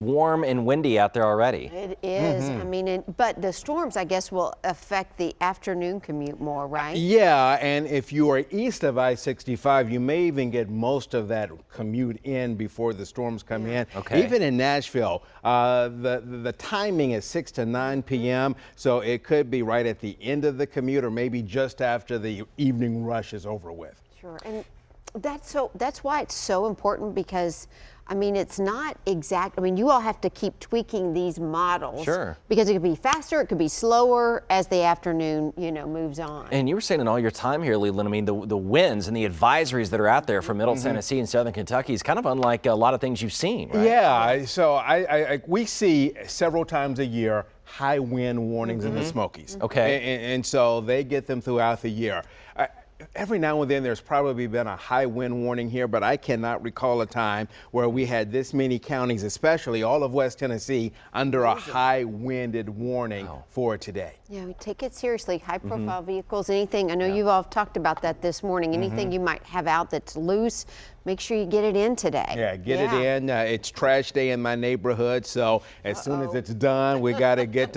Warm and windy out there already. It is. I mean, but the storms, I guess, will affect the afternoon commute more, right? Yeah, and if you are east of I-65, you may even get most of that commute in before the storms come in. Okay. Even in Nashville, the timing is 6 to 9 p.m., so it could be right at the end of the commute or maybe just after the evening rush is over with. Sure. And that's why it's so important, because I mean, it's not exact. I mean, you all have to keep tweaking these models. Sure. Because it could be faster, it could be slower as the afternoon, moves on. And you were saying in all your time here, Leland, I mean, the winds and the advisories that are out there from Middle Tennessee and Southern Kentucky is kind of unlike a lot of things you've seen, right? Yeah, so we see several times a year high wind warnings in the Smokies. Okay. And so they get them throughout the year. Every now and then there's probably been a high wind warning here, but I cannot recall a time where we had this many counties, especially all of West Tennessee, under a high winded warning for today. Yeah, we take it seriously. High profile vehicles, anything. I know you've all talked about that this morning. Anything you might have out that's loose, make sure you get it in today. Yeah, get it in. It's trash day in my neighborhood, so as soon as it's done, we got to get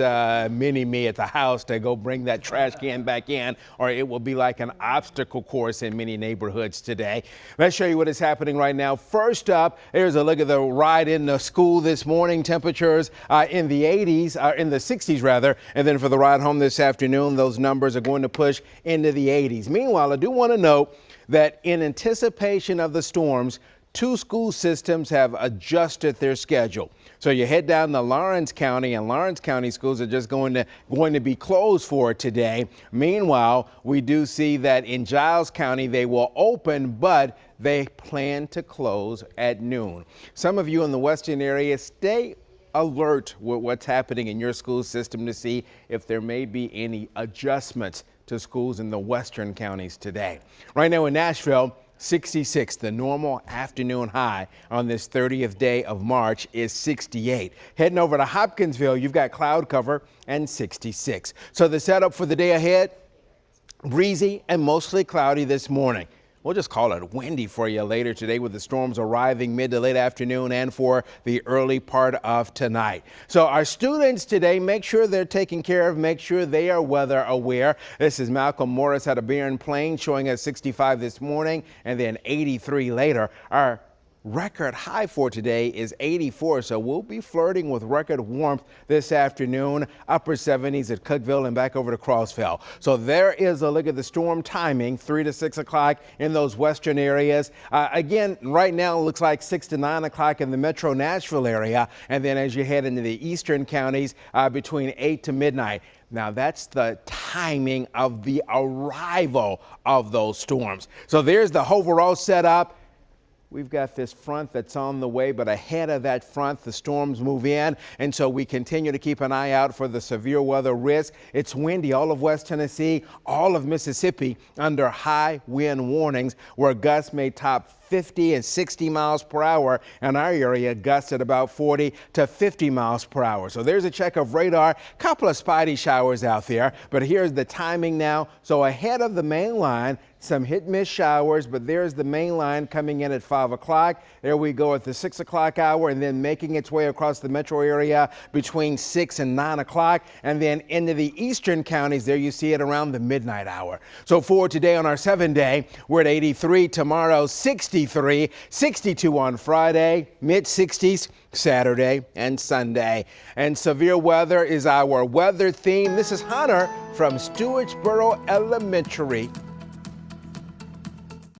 Mini-Me at the house to go bring that trash can back in, or it will be like an obstacle course in many neighborhoods today. Let's show you what is happening right now. First up, here's a look at the ride in the school this morning. Temperatures in the 60s rather, and then for the ride home this afternoon, those numbers are going to push into the 80s. Meanwhile, I do want to note that in anticipation of the storms, 2 school systems have adjusted their schedule. So you head down to Lawrence County, and Lawrence County schools are just going to be closed for today. Meanwhile, we do see that in Giles County they will open, but they plan to close at noon. Some of you in the western area, stay alert with what's happening in your school system to see if there may be any adjustments to schools in the western counties today. Right now in Nashville, 66, the normal afternoon high on this 30th day of March is 68. Heading over to Hopkinsville, you've got cloud cover and 66. So the setup for the day ahead, breezy and mostly cloudy this morning. We'll just call it windy for you later today, with the storms arriving mid to late afternoon and for the early part of tonight. So our students today, make sure they're taken care of, make sure they are weather aware. This is Malkom Morris out of Barron Plain, showing us 65 this morning and then 83 later. Our record high for today is 84, so we'll be flirting with record warmth this afternoon. Upper 70s at Cookeville and back over to Crossville. So there is a look at the storm timing, 3 to 6 o'clock in those western areas. Again, right now it looks like 6 to 9 o'clock in the metro Nashville area, and then as you head into the eastern counties between 8 to midnight. Now that's the timing of the arrival of those storms. So there's the overall setup. We've got this front that's on the way, but ahead of that front, the storms move in. And so we continue to keep an eye out for the severe weather risk. It's windy all of West Tennessee, all of Mississippi under high wind warnings, where gusts may top 50 and 60 miles per hour. In our area, gusts at about 40 to 50 miles per hour. So there's a check of radar, couple of spotty showers out there, but here's the timing now. So ahead of the main line, some hit-miss showers, but there's the main line coming in at 5 o'clock. There we go at the 6 o'clock hour, and then making its way across the metro area between 6 and 9 o'clock, and then into the eastern counties. There you see it around the midnight hour. So for today on our 7-day, we're at 83, tomorrow 63, 62 on Friday, mid-60s Saturday and Sunday. And severe weather is our weather theme. This is Hunter from Stewartsboro Elementary.